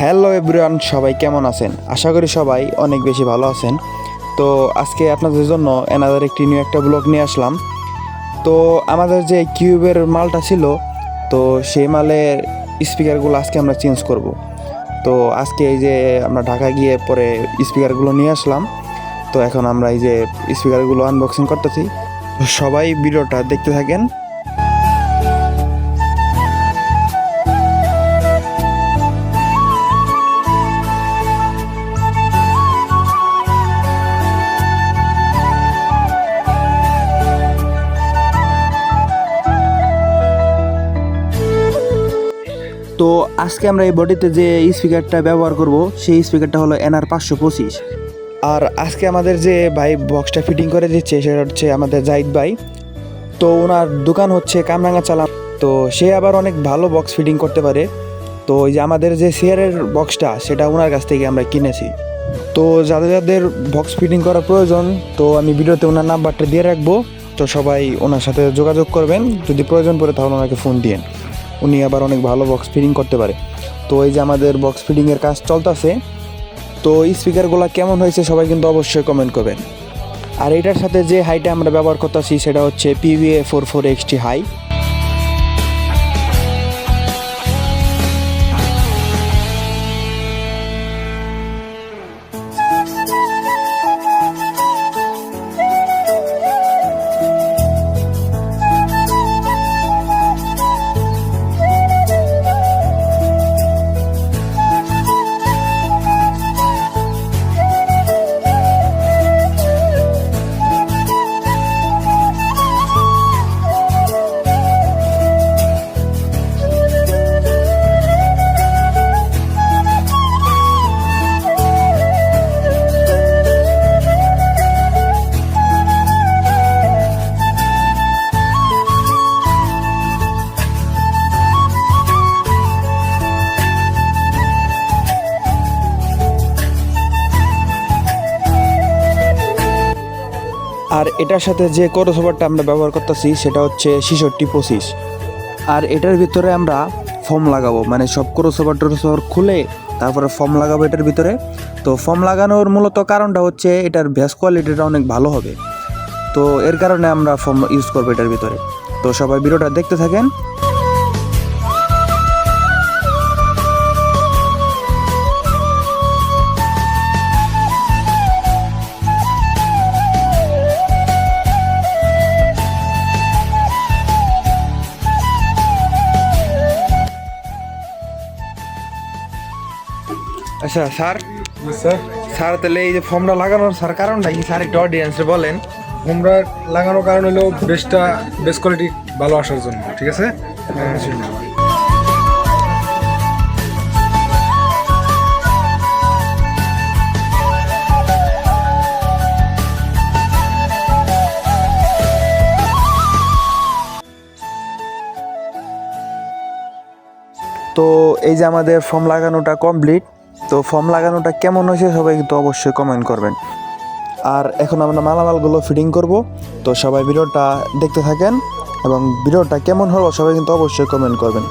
Hello everyone, সবাই কেমন আছেন? আশা করি সবাই অনেক বেশি ভালো আছেন। তো আজকে আপনাদের জন্য একটি নিউ ব্লগ নিয়ে আসলাম। তো আমাদের যে কিউবের মালটা ছিল, তো সেই মালের স্পিকারগুলো আজকে আমরা চেঞ্জ করব। তো আজকে এই যে আমরা ঢাকা গিয়ে পরে স্পিকারগুলো নিয়ে আসলাম। তো এখন আমরা এই যে স্পিকারগুলো আনবক্সিং করতেছি। সবাই ভিডিওটা দেখতে থাকেন। তো আজকে আমরা এই বডিতে যে স্পিকারটা ব্যবহার করব সেই স্পিকারটা হলো NR525। আর আজকে আমাদের যে ভাই বক্সটা ফিটিং করে দিচ্ছে সেটা হচ্ছে আমাদের জাহিদ ভাই। তো ওনার দোকান হচ্ছে কামরাঙ্গা চালান। তো সে আবার অনেক ভালো বক্স ফিটিং করতে পারে। তো ওই যে আমাদের যে চেয়ারের বক্সটা সেটা ওনার কাছ থেকে আমরা কিনেছি। তো যাদের যাদের বক্স ফিটিং করা প্রয়োজন, তো আমি ভিডিওতে ওনার নাম্বারটা দিয়ে রাখবো। তো সবাই ওনার সাথে যোগাযোগ করবেন, যদি প্রয়োজন পড়ে তাহলে ওনাকে ফোন দিন। উনি আবার অনেক ভালো বক্স ফিটিং করতে পারে। তো এই যে আমাদের বক্স ফিটিংয়ের কাজ চলতেছে। তো স্পিকারগুলো কেমন হয়েছে সবাই কিন্তু অবশ্যই কমেন্ট করবেন। আর এটার সাথে যে হাইটা আমরা ব্যবহার করতেছি সেটা হচ্ছে PVA44XT হাই। আর এটার সাথে যে ক্রসওভারটা আমরা ব্যবহার করতেছি সেটা হচ্ছে 6625। আর এটার ভিতরে আমরা ফোম লাগাবো, মানে সব ক্রসওভার খুলে তারপরে ফোম লাগাবো এটার ভিতরে। তো ফোম লাগানোর মূলত কারণটা হচ্ছে এটার ভেস কোয়ালিটিটা অনেক ভালো হবে। তো এর কারণে আমরা ফোম ইউজ করবো এটার ভিতরে। তো সবাই ভিডিওটা দেখতে থাকেন। আচ্ছা স্যার, স্যার তাহলে এই যে ফর্মটা লাগানোর স্যার কারণটা কি স্যার একটু অডিয়েন্সে বলেন। হোমরা লাগানোর কারণ হলো বেস কোয়ালিটি ভালো আসার জন্য, ঠিক আছে? তো এই যে আমাদের ফর্ম লাগানোটা কমপ্লিট। তো ফর্ম লাগানোটা কেমন হয়েছে সবাই কিন্তু অবশ্যই কমেন্ট করবেন। আর এখন আমরা মালামালগুলো ফিটিং করব। তো সবাই ভিডিওটা দেখতে থাকেন এবং ভিডিওটা কেমন হলো সবাই কিন্তু অবশ্যই কমেন্ট করবেন।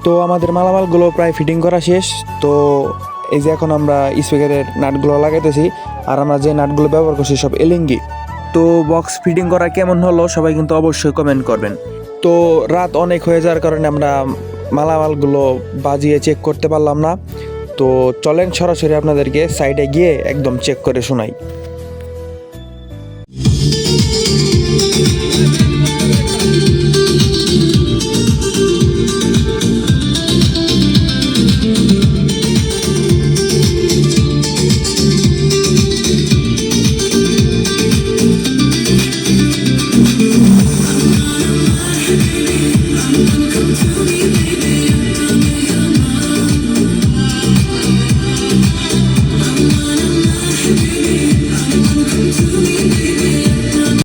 তো আমাদের মালামালগুলো প্রায় ফিটিং করা শেষ। তো এই যে এখন আমরা স্পিকারের নাটগুলো লাগাইতেছি। আর আমরা যে নাটগুলো ব্যবহার করছি সব এলিঙ্গি। তো বক্স ফিটিং করা কেমন হলো সবাই কিন্তু অবশ্যই কমেন্ট করবেন। তো রাত অনেক হয়ে যাওয়ার কারণে আমরা মালামালগুলো বাজিয়ে চেক করতে পারলাম না। তো চলেন সরাসরি আপনাদেরকে সাইডে গিয়ে একদম চেক করে শোনাই।